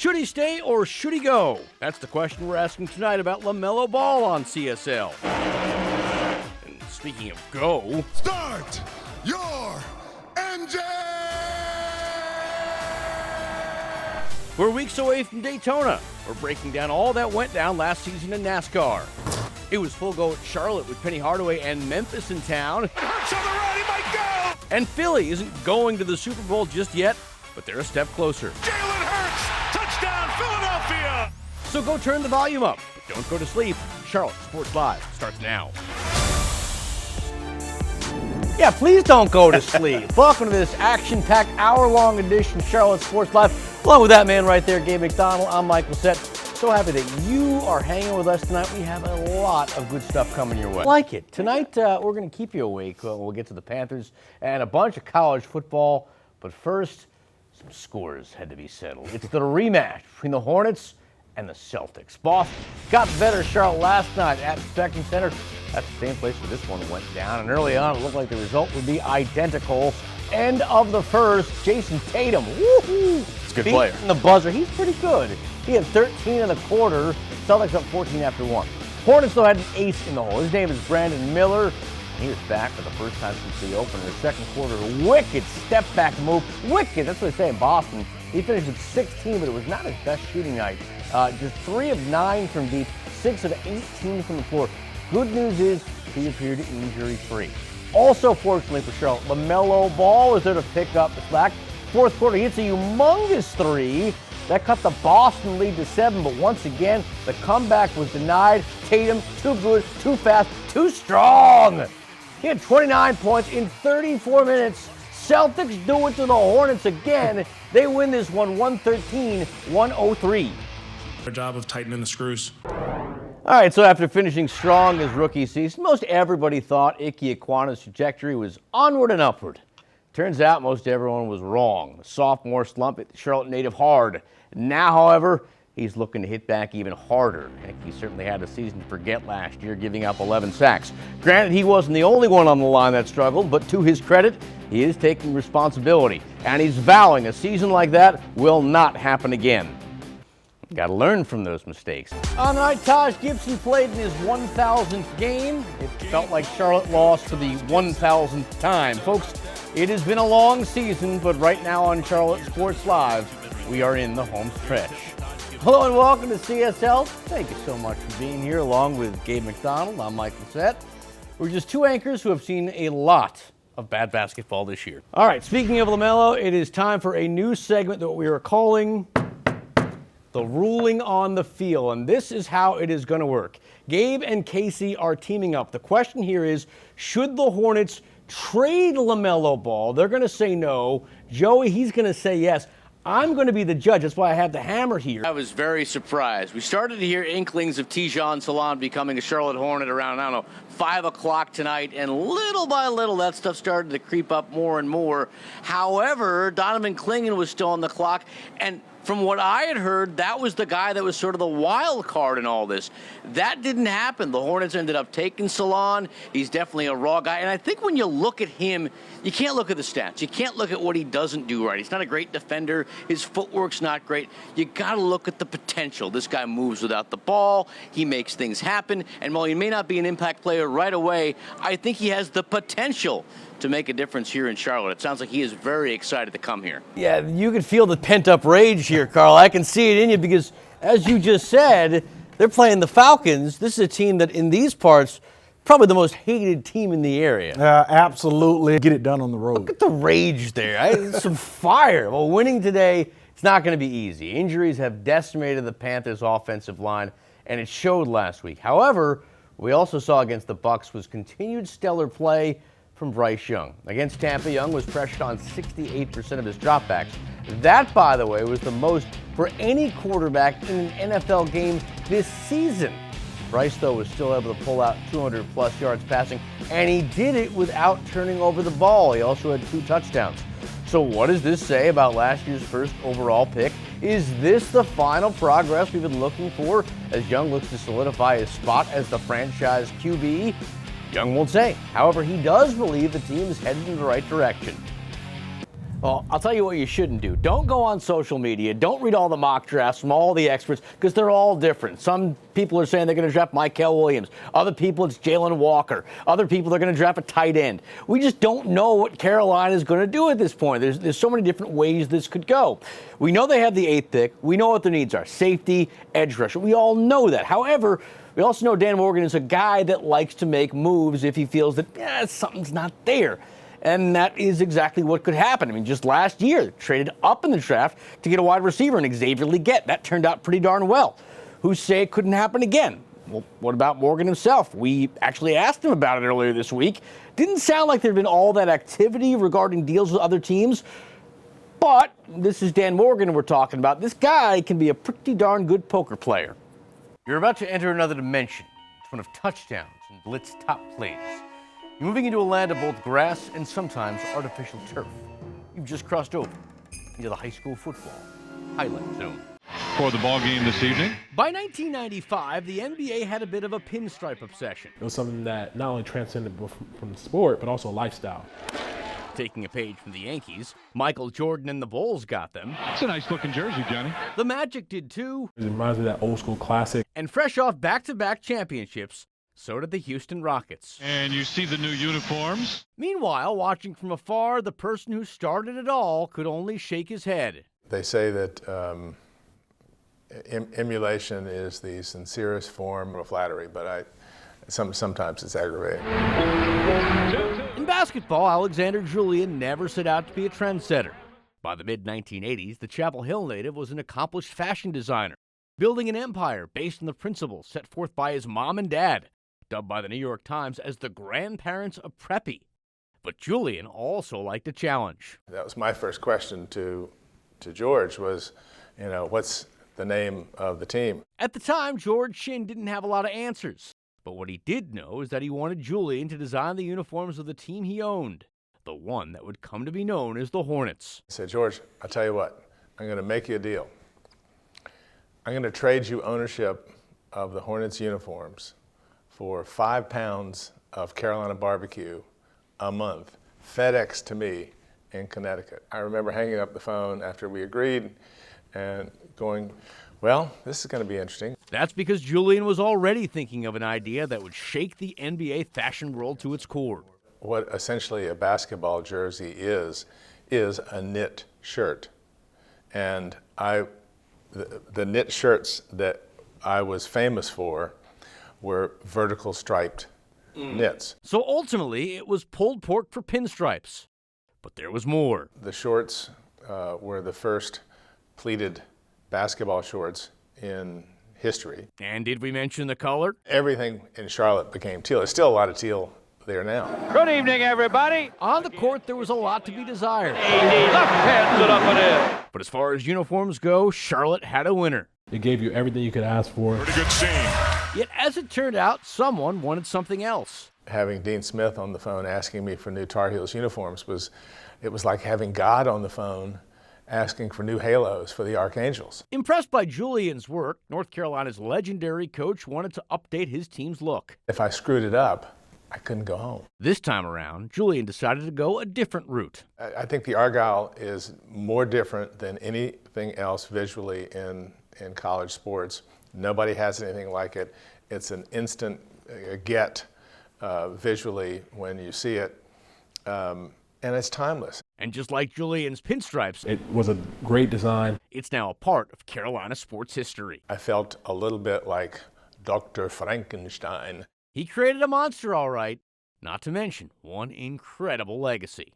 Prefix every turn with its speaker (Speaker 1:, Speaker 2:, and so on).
Speaker 1: Should he stay or should he go? That's the question we're asking tonight about LaMelo Ball on CSL. And speaking of go,
Speaker 2: start your engine!
Speaker 1: We're weeks away from Daytona. We're breaking down all that went down last season in NASCAR. It was full go at Charlotte with Penny Hardaway and Memphis in town.
Speaker 2: Hurts on the right, he might go!
Speaker 1: And Philly isn't going to the Super Bowl just yet, but they're a step closer.
Speaker 2: Jalen Hurts, touchdown Philadelphia!
Speaker 1: So go turn the volume up, but don't go to sleep. Charlotte Sports Live starts now. Yeah, please don't go to sleep. Welcome to this action-packed hour-long edition of Charlotte Sports Live. Along with that man right there, Gabe McDonald, I'm Mike Lacett. So happy that you are hanging with us tonight. We have a lot of good stuff coming your way. Like it. Tonight, we're going to keep you awake. We'll get to the Panthers and a bunch of college football. But first, some scores had to be settled. It's the rematch between the Hornets and the Celtics. Boston got better Charlotte last night at Spectrum Center. That's the same place where this one went down. And early on, it looked like the result would be identical. End of the first, Jason Tatum. Woohoo!
Speaker 3: He's a good player.
Speaker 1: The buzzer. He's pretty good. He had 13 in the quarter. Celtics up 14 after one. Hornets, though, had an ace in the hole. His name is Brandon Miller. He was back for the first time since the opener. The second quarter, wicked step-back move. Wicked, that's what they say in Boston. He finished at 16, but it was not his best shooting night. Just 3 of 9 from deep, 6 of 18 from the floor. Good news is he appeared injury-free. Also, fortunately for Charlotte, LaMelo Ball was there to pick up the slack. Fourth quarter, he hits a humongous 3. That cut the Boston lead to 7, but once again, the comeback was denied. Tatum, too good, too fast, too strong. He had 29 points in 34 minutes. Celtics do it to the Hornets again. They win this one 113-103.
Speaker 4: Our job of tightening the screws.
Speaker 1: All right, so after finishing strong his rookie season, most everybody thought Ike Ekwuana's trajectory was onward and upward. Turns out most everyone was wrong. The sophomore slump hit the Charlotte native hard. Now, however, he's looking to hit back even harder. Heck, he certainly had a season to forget last year, giving up 11 sacks. Granted, he wasn't the only one on the line that struggled, but to his credit, he is taking responsibility. And he's vowing a season like that will not happen again. Got to learn from those mistakes. On night, Taj Gibson played in his 1,000th game. It felt like Charlotte lost for the 1,000th time. Folks, it has been a long season, but right now on Charlotte Sports Live, we are in the home stretch. Hello and welcome to CSL. Thank you so much for being here, along with Gabe McDonald. I'm Mike Lacett. We're just two anchors who have seen a lot of bad basketball this year. All right, speaking of LaMelo, it is time for a new segment that we are calling The Ruling on the Field, and this is how it is going to work. Gabe and Casey are teaming up. The question here is, should the Hornets trade LaMelo Ball? They're going to say no. Joey, he's going to say yes. I'm going to be the judge. That's why I have the hammer here.
Speaker 5: I was very surprised. We started to hear inklings of Tijon Salon becoming a Charlotte Hornet around, 5 o'clock tonight, and little by little that stuff started to creep up more and more. However, Donovan Clingan was still on the clock, and from what I had heard, that was the guy that was sort of the wild card in all this. That didn't happen. The Hornets ended up taking Salon. He's definitely a raw guy. And I think when you look at him, you can't look at the stats. You can't look at what he doesn't do right. He's not a great defender. His footwork's not great. You got to look at the potential. This guy moves without the ball. He makes things happen. And while he may not be an impact player right away, I think he has the potential to make a difference here in Charlotte. It sounds like he is very excited to come here.
Speaker 1: Yeah, you can feel the pent-up rage here, Carl. I can see it in you because, as you just said, they're playing the Falcons. This is a team that, in these parts, probably the most hated team in the area.
Speaker 3: Absolutely. Get it done on the road.
Speaker 1: Look at the rage there. Some fire. Well, winning today, it's not going to be easy. Injuries have decimated the Panthers' offensive line, and it showed last week. However, we also saw against the Bucs was continued stellar play from Bryce Young. Against Tampa, Young was pressured on 68% of his dropbacks. That, by the way, was the most for any quarterback in an NFL game this season. Bryce, though, was still able to pull out 200-plus yards passing, and he did it without turning over the ball. He also had 2 touchdowns. So what does this say about last year's first overall pick? Is this the final progress we've been looking for as Young looks to solidify his spot as the franchise QB? Young won't say. However, he does believe the team is headed in the right direction. Well, I'll tell you what you shouldn't do. Don't go on social media. Don't read all the mock drafts from all the experts, because they're all different. Some people are saying they're going to draft Mykel Williams. Other people, it's Jalen Walker. Other people, they're going to draft a tight end. We just don't know what Carolina is going to do at this point. There's so many different ways this could go. We know they have the 8th pick. We know what their needs are. Safety, edge rusher. We all know that. However, we also know Dan Morgan is a guy that likes to make moves if he feels that something's not there. And that is exactly what could happen. I mean, just last year, traded up in the draft to get a wide receiver in Xavier Legette. That turned out pretty darn well. Who say it couldn't happen again? Well, what about Morgan himself? We actually asked him about it earlier this week. Didn't sound like there'd been all that activity regarding deals with other teams. But this is Dan Morgan we're talking about. This guy can be a pretty darn good poker player. You're about to enter another dimension. It's one of touchdowns and blitz top plays. You're moving into a land of both grass and sometimes artificial turf. You've just crossed over into the high school football highlight zone.
Speaker 6: For the ball game this evening.
Speaker 1: By 1995, the NBA had a bit of a pinstripe obsession.
Speaker 7: It was something that not only transcended from the sport, but also a lifestyle.
Speaker 1: Taking a page from the Yankees, Michael Jordan and the Bulls got them.
Speaker 6: It's a nice looking jersey, Johnny.
Speaker 1: The Magic did too.
Speaker 7: It reminds me of that old school classic.
Speaker 1: And fresh off back-to-back championships, so did the Houston Rockets.
Speaker 6: And you see the new uniforms.
Speaker 1: Meanwhile, watching from afar, the person who started it all could only shake his head.
Speaker 8: They say that emulation is the sincerest form of flattery, but sometimes it's aggravating.
Speaker 1: In basketball, Alexander Julian never set out to be a trendsetter. By the mid-1980s, the Chapel Hill native was an accomplished fashion designer, building an empire based on the principles set forth by his mom and dad, dubbed by the New York Times as the grandparents of preppy. But Julian also liked a challenge.
Speaker 8: That was my first question to George was, what's the name of the team?
Speaker 1: At the time, George Shinn didn't have a lot of answers. But what he did know is that he wanted Julian to design the uniforms of the team he owned, the one that would come to be known as the Hornets.
Speaker 8: I said, George, I'll tell you what, I'm going to make you a deal. I'm going to trade you ownership of the Hornets uniforms for 5 pounds of Carolina barbecue a month, FedEx to me in Connecticut. I remember hanging up the phone after we agreed and going, well, this is going to be interesting.
Speaker 1: That's because Julian was already thinking of an idea that would shake the NBA fashion world to its core.
Speaker 8: What essentially a basketball jersey is a knit shirt. And the knit shirts that I was famous for were vertical striped knits.
Speaker 1: So ultimately, it was pulled pork for pinstripes. But there was more.
Speaker 8: The shorts were the first pleated basketball shorts in history.
Speaker 1: And did we mention the color?
Speaker 8: Everything in Charlotte became teal. There's still a lot of teal there now.
Speaker 9: Good evening, everybody.
Speaker 1: On the court, there was a lot to be desired.
Speaker 9: Left hands it up and in.
Speaker 1: But as far as uniforms go, Charlotte had a winner.
Speaker 7: It gave you everything you could ask for.
Speaker 2: Pretty good scene.
Speaker 1: Yet as it turned out, someone wanted something else.
Speaker 8: Having Dean Smith on the phone asking me for new Tar Heels uniforms was like having God on the phone asking for new halos for the Archangels.
Speaker 1: Impressed by Julian's work, North Carolina's legendary coach wanted to update his team's look.
Speaker 8: If I screwed it up, I couldn't go home.
Speaker 1: This time around, Julian decided to go a different route.
Speaker 8: I think the Argyle is more different than anything else visually in college sports. Nobody has anything like it. It's an instant get visually when you see it, and it's timeless.
Speaker 1: And just like Julian's pinstripes,
Speaker 7: It was a great design.
Speaker 1: it's now a part of Carolina sports history.
Speaker 8: I felt a little bit like Dr. Frankenstein.
Speaker 1: He created a monster, all right, not to mention one incredible legacy.